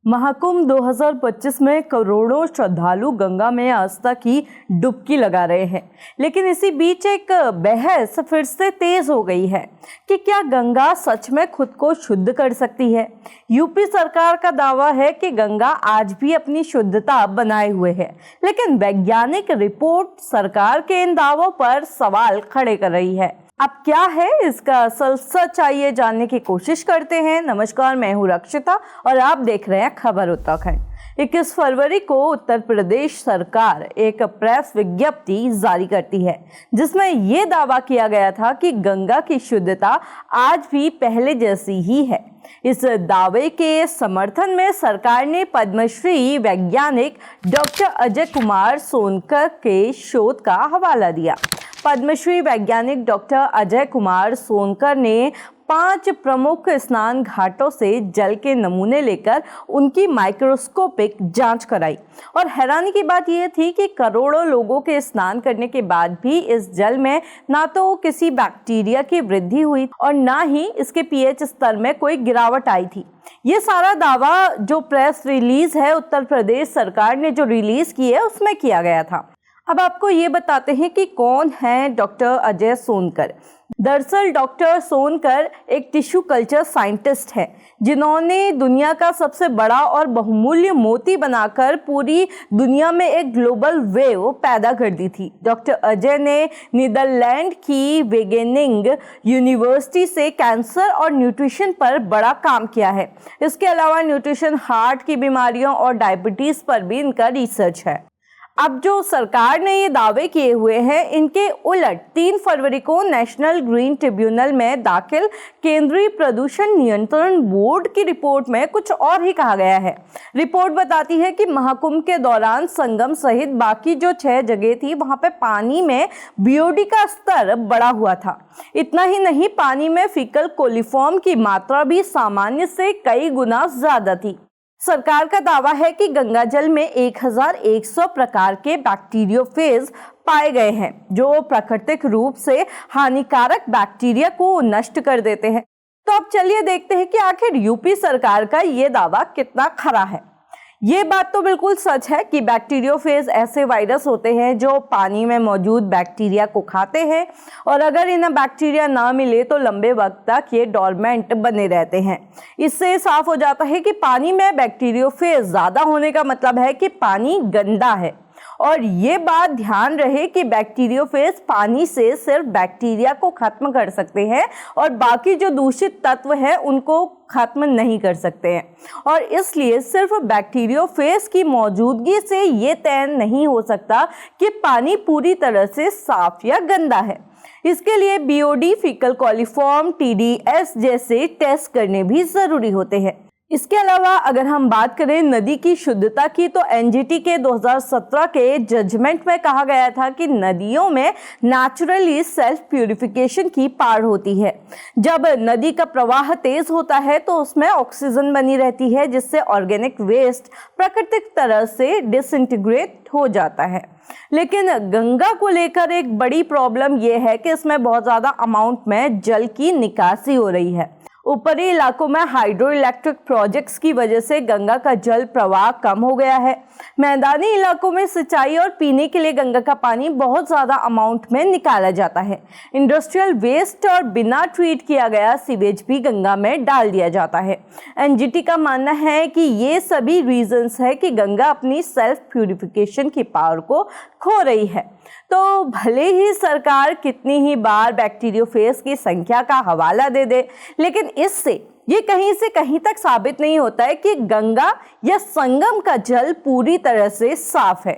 महाकुंभ 2025 में करोड़ों श्रद्धालु गंगा में आस्था की डुबकी लगा रहे हैं। लेकिन इसी बीच एक बहस फिर से तेज हो गई है कि क्या गंगा सच में खुद को शुद्ध कर सकती है। यूपी सरकार का दावा है कि गंगा आज भी अपनी शुद्धता बनाए हुए है, लेकिन वैज्ञानिक रिपोर्ट सरकार के इन दावों पर सवाल खड़े कर रही है। अब क्या है इसका असल सच, आइए जानने की कोशिश करते हैं। नमस्कार, मैं हूँ रक्षिता और आप देख रहे हैं खबर उत्तराखंड। 21 फरवरी को उत्तर प्रदेश सरकार एक प्रेस विज्ञप्ति जारी करती है, जिसमें ये दावा किया गया था कि गंगा की शुद्धता आज भी पहले जैसी ही है। इस दावे के समर्थन में सरकार ने पद्मश्री वैज्ञानिक डॉक्टर अजय कुमार सोनकर के शोध का हवाला दिया। पद्मश्री वैज्ञानिक डॉक्टर अजय कुमार सोनकर ने 5 प्रमुख स्नान घाटों से जल के नमूने लेकर उनकी माइक्रोस्कोपिक जांच कराई और हैरानी की बात यह थी कि करोड़ों लोगों के स्नान करने के बाद भी इस जल में ना तो किसी बैक्टीरिया की वृद्धि हुई और ना ही इसके पीएच स्तर में कोई गिरावट आई थी। ये सारा दावा जो प्रेस रिलीज है उत्तर प्रदेश सरकार ने जो रिलीज की है उसमें किया गया था। अब आपको ये बताते हैं कि कौन है डॉक्टर अजय सोनकर। दरअसल डॉक्टर सोनकर एक टिश्यू कल्चर साइंटिस्ट हैं, जिन्होंने दुनिया का सबसे बड़ा और बहुमूल्य मोती बनाकर पूरी दुनिया में एक ग्लोबल वेव पैदा कर दी थी। डॉक्टर अजय ने नीदरलैंड की वेगेनिंग यूनिवर्सिटी से कैंसर और न्यूट्रिशन पर बड़ा काम किया है। इसके अलावा न्यूट्रिशन, हार्ट की बीमारियों और डायबिटीज पर भी इनका रिसर्च है। अब जो सरकार ने ये दावे किए हुए हैं, इनके उलट 3 फरवरी को नेशनल ग्रीन ट्रिब्यूनल में दाखिल केंद्रीय प्रदूषण नियंत्रण बोर्ड की रिपोर्ट में कुछ और ही कहा गया है। रिपोर्ट बताती है कि महाकुंभ के दौरान संगम सहित बाकी जो 6 जगह थी, वहां पे पानी में बीओडी का स्तर बढ़ा हुआ था। इतना ही नहीं, पानी में फीकल कोलिफॉर्म की मात्रा भी सामान्य से कई गुना ज्यादा थी। सरकार का दावा है कि गंगा जल में 1100 प्रकार के बैक्टीरियोफेज पाए गए हैं, जो प्राकृतिक रूप से हानिकारक बैक्टीरिया को नष्ट कर देते हैं। तो अब चलिए देखते हैं कि आखिर यूपी सरकार का ये दावा कितना खरा है। ये बात तो बिल्कुल सच है कि बैक्टीरियोफेज ऐसे वायरस होते हैं जो पानी में मौजूद बैक्टीरिया को खाते हैं और अगर इन्हें बैक्टीरिया ना मिले तो लंबे वक्त तक ये डोरमेंट बने रहते हैं। इससे साफ हो जाता है कि पानी में बैक्टीरियोफेज ज़्यादा होने का मतलब है कि पानी गंदा है। और ये बात ध्यान रहे कि बैक्टीरियोफेज पानी से सिर्फ बैक्टीरिया को खत्म कर सकते हैं और बाकी जो दूषित तत्व है उनको खत्म नहीं कर सकते हैं। और इसलिए सिर्फ बैक्टीरियोफेज की मौजूदगी से ये तय नहीं हो सकता कि पानी पूरी तरह से साफ या गंदा है। इसके लिए बीओडी, फीकल कोलिफॉर्म, टीडीएस जैसे टेस्ट करने भी जरूरी होते हैं। इसके अलावा अगर हम बात करें नदी की शुद्धता की, तो एनजीटी के 2017 के जजमेंट में कहा गया था कि नदियों में नेचुरली सेल्फ प्यूरिफिकेशन की पार होती है। जब नदी का प्रवाह तेज होता है तो उसमें ऑक्सीजन बनी रहती है, जिससे ऑर्गेनिक वेस्ट प्राकृतिक तरह से डिसइंटीग्रेट हो जाता है। लेकिन गंगा को लेकर एक बड़ी प्रॉब्लम यह है कि इसमें बहुत ज़्यादा अमाउंट में जल की निकासी हो रही है। ऊपरी इलाकों में हाइड्रो इलेक्ट्रिक प्रोजेक्ट्स की वजह से गंगा का जल प्रवाह कम हो गया है। मैदानी इलाकों में सिंचाई और पीने के लिए गंगा का पानी बहुत ज़्यादा अमाउंट में निकाला जाता है। इंडस्ट्रियल वेस्ट और बिना ट्रीट किया गया सीवेज भी गंगा में डाल दिया जाता है। एनजीटी का मानना है कि ये सभी रीजंस है कि गंगा अपनी सेल्फ प्यूरिफिकेशन की पावर को खो रही है। तो भले ही सरकार कितनी ही बार बैक्टीरियोफेज की संख्या का हवाला दे दे, लेकिन इससे ये कहीं से कहीं तक साबित नहीं होता है कि गंगा या संगम का जल पूरी तरह से साफ है।